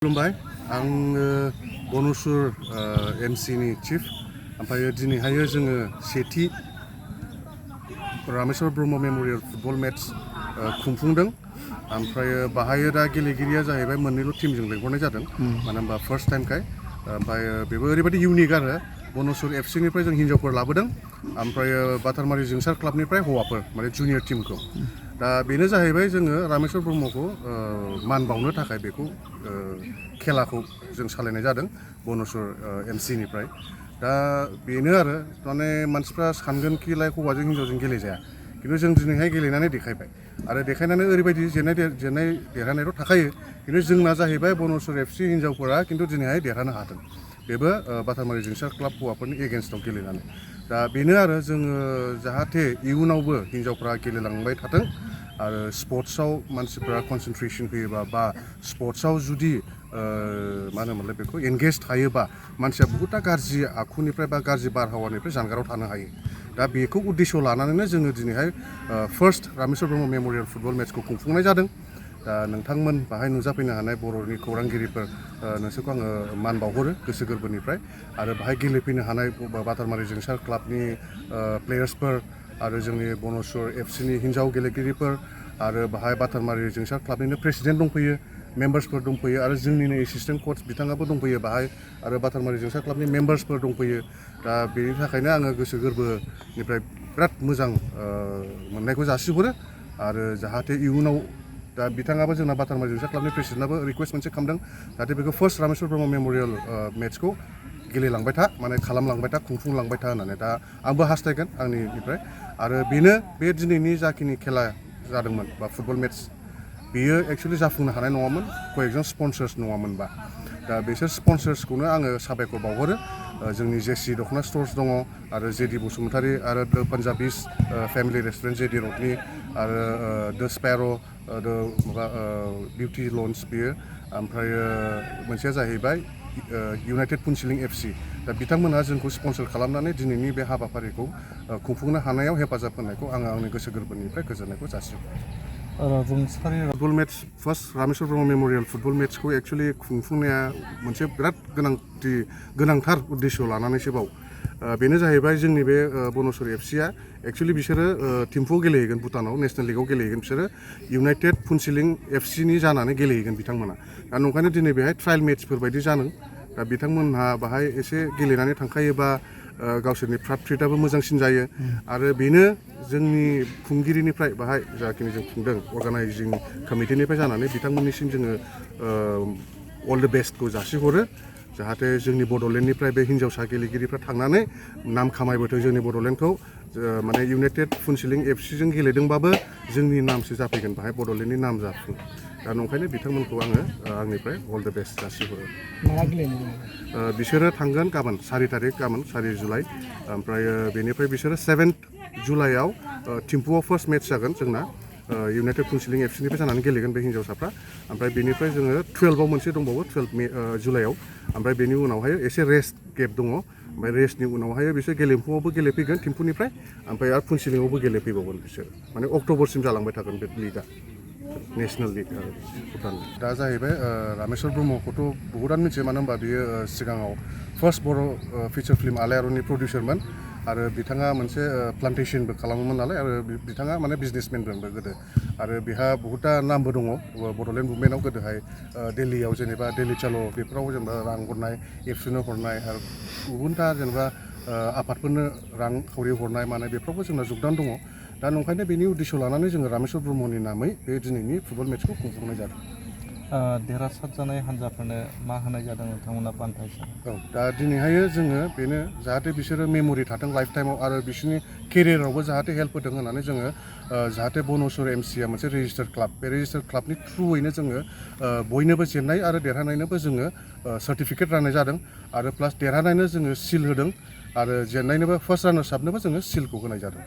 खुलुमबाय आं Bon-Asur MC नि चिफ ओमफ्राय दिनैहाय जोङो सेथि Rameshwar Brahma memorial football match खुंफुंदों ओमफ्राय बाहाय दा गेलेगिरिया जाहैबाय मोननैल' टीमजों लेंहरनाय जादों मानो होनबा फार्स्ट टाइमखाय ओमफ्राय बेबो ओरैबायदि इउनिक आरो Bon-Asur FC निफ्राय जों हिन्जावफोर लाबोदों ओमफ्राय बाटारमारि जोंसार क्लाबनिफ्राय हौवाफोर माने जुनियर टीमखौ दा बेनो जाहैबाय जोङो रामेश्वर ब्रह्मखौ मान बावनो थाखाय बेखौ खेलाखौ जों सालायनाय जादों Bon-Asur MC निफ्राय दा बेनो आरो माने मानसिफ्रा सानगोन कि लाइक हौवाजों हिन्जावजों गेलेजाया खिन्थु जों दिनैहाय गेलेनानै देखायबाय आरो देखायनानै ओरैबायदि जेननाय देरहानायथ' थाखायो खिन्थु जोंना जाहैबाय Bon-Asur FC हिन्जावफोरा खिन्थु दिनैहाय देरहानो हादों बेबो बाटारमारि जोंसार क्लाब हौवाफोरनि एगेन्स्टआव गेलेनानै दा बेनो आरो जोङो जाहाथे इयुनावबो हिन्जावफ्रा गेलेलांबाय थाथों आरो स्पर्ट्सआव मानसिफ्रा कनसेन्ट्रेसन होयोबा बा स्पर्ट्सआव जुदि मा होनोमोनलाय बेखौ एंगेज थायोबा मानसिया बहुतता गाज्रि आखुनिफ्राय बा गाज्रि बारहावानिफ्राय जानगाराव थानो हायो दा बेखौ उद्देश्य लानानैनो जोङो दिनैहाय first Rameshwar Brahma memorial football मेट्सखौ खुंफुंनाय जादों दा नोंथांमोन बाहाय नुजाफैनो हानाय बर'नि खौरांगिरिफोर नोंसोरखौ आङो मान बावहरो गोसो गोरबोनिफ्राय आरो बाहाय गेलेफैनो हानाय बाटारमारि जोंसार क्लाबनि प्लेयार्सफोर आरो जोंनि Bon-Asur FC नि हिन्जाव गेलेगिरिफोर आरो बाहाय बाटारमारि जोंसार क्लाबनिनो प्रेसिडेन्ट दंफैयो मेम्बार्सफोर दंफैयो आरो जोंनिनो एसिस्टेन्ट कच बिथाङाबो दंफैयो बाहाय आरो बाटारमारि जोंसार क्लाबनि मेम्बार्सफोर दंफैयो दा बेनि थाखायनो आङो गोसो गोरबोनिफ्राय बिराद मोजां मोननायखौ जासिहरो आरो जाहाथे इयुनाव दा बिथाङाबो जोंना बाटारमारि जोंसार क्लाबनि प्रेसिडेन्टआबो रिक्वेस्ट मोनसे खालामदों जाहाथे बेखौ फार्स्ट रामेश्वर ब्रह्म मेमोरियल मेट्सखौ गेलेलांबाय था माने खालामलांबाय था खुंफुंलांबाय था होननानै दा आंबो हास्थायगोन आंनिफ्राय आरो बेनो बे दिनैनि जाखिनि खेला जादोंमोन बा फुटबल मेट्स बेयो एक्सुवेलि जाफुंनो हानाय नङामोन कयेकजन स्पन्सर्स नङामोनबा दा बिसोर स्पन्सर्सखौनो आङो साबायखर बावहरो जोंनि जेसि दख'ना स्टर्स दङ आरो जेडि बसुमतारी आरो द पान्जाबिस फेमिलि रेस्टुरेन्ट जेडि रडनि आरो द स्पेर' माबा बिउटि लन्स बेयो ओमफ्राय मोनसेया जाहैबाय इउनाइटेड पुनसिलिं FC दा बिथांमोनहा जोंखौ स्पन्सर खालामनानै दिनैनि बे हाबाफारिखौ खुंफुंनो हानायाव हेफाजाब होनायखौ आङो आंनि गोसो गोरबोनिफ्राय गोजोननायखौ जासिहरो football match first Rameshwar Brahma memorial football मेट्सखौ एक्सुवेलि खुंफुंनाया मोनसे बिराद गोनांथार उद्देश्य लानानैसो बाव बेनो जाहैबाय जोंनि बे Bon-Asur FCआ एक्सुवेलि बिसोरो थिम्फुआव गेलेहैगोन भुटानाव नेसनेल लिगआव गेलेहैगोन बिसोरो इउनाइटेड पुनसिलिं FC नि जानानै गेलेहैगोन बिथांमोना दा नंखायनो दिनै बेहाय ट्रायल मेट्सफोर बायदि जादों दा बिथांमोनहा बाहाय एसे गेलेनानै थांखायोबा गावसोरनि फ्रात फ्रिटआबो मोजांसिन जायो आरो बेनो जोंनि खुंगिरिनिफ्राय बाहाय जाखिनि जों खुंदों अर्गानाइजिं कमिटिनिफ्राय जानानै बिथांमोननिसिम जोङो अल द बेस्टखौ जासिहरो जाहाथे जोंनि बड'लेण्डनिफ्राय बे हिन्जावसा गेलेगिरिफ्रा थांनानै नाम खामायबोथों जोंनि बड'लेण्डखौ माने इउनाइटेड पुनसिलिं FC जों गेलेदोंबाबो जोंनि नामसो जाफैगोन बाहाय बड'लेण्डनि नाम जाफुं दा नंखायनो बिथांमोनखौ आङो आंनिफ्राय अल द बेस्ट जासिहरो बिसोरो थांगोन गाबोन 4 तारिख गाबोन 4 जुलाइ ओमफ्राय बेनिफ्राय बिसोरो 7 जुलाइआव थिम्फुआव फार्स्ट मेट्च जागोन जोंना इउनाइटेड पुनसिलिं FC निफ्राय जानानै गेलेगोन बे हिन्जावसाफ्रा ओमफ्राय बेनिफ्राय जोङो 12आव मोनसे दंबावो 12 जुलाइआव ओमफ्राय बेनि उनावहाय एसे रेस्ट गेप दङ ओमफ्राय रेस्टनि उनावहाय बिसोर गेलेम्फुआवबो गेलेफैगोन थिम्फुनिफ्राय ओमफ्राय आरो पुनसिलिंआवबो गेलेफैबावगोन बिसोर माने अक्ट'बरसिम जालांबाय थागोन बे लिगआ नेसनेल लिग भुटान दा जाहैबाय रामेश्वर ब्रह्मखौथ' बहुतानो मिथियो मानो होनबा बियो सिगाङाव फार्स्ट बर' फिचार फिल्म आलायारननि प्रडिउसारमोन आरो बिथाङा मोनसे प्लान्टेसनबो खालामोमोन नालाय आरो बिथाङा माने बिजनेसमेनबो गोदो आरो बेहा बहुतता नामबो दङ बड'लेण्ड मुभमेन्टआव गोदोहाय दिल्लीयाव जेनेबा दिल्ली चाल' बेफोराव जेनेबा रां हरनाय एबसुनो हरनाय आरो गुबुनथा जेनेबा आफादफोरनो रां खावरि हरनाय माने बेफोरावबो जोंना जगदान दङ दा नंखायनो बेनि उद्देश्य लानानै जोङो रामेश्वर ब्रह्मनि नामै बे दिनैनि फुटबल मेट्सखौ खुंफुंनाय जादों देरहासार जानाय हान्जाफोरनो मा होनाय जादों नोंथांमोना बान्था हिसाबै औ दा दिनैहाय जोङो बेनो जाहाथे बिसोरो मेम'रि थाथों लाइफ टाइमाव आरो बिसोरनि केरियारावबो जाहाथे हेल्प होथों होननानै जोङो जाहाथे Bon-Asur MCआ मोनसे रेजिस्टार्ड क्लाब बे रेजिस्टार्ड क्लाबनि थ्रुयैनो जोङो बयनोबो जेननाय आरो देरहानायनोबो जोङो सार्टिफिकेट राननाय जादों आरो प्लास देरहानायनो जोङो सिल होदों आरो जेननायनोबो फार्स्ट रानार्स आपनोबो जोङो सिलखौ होनाय जादों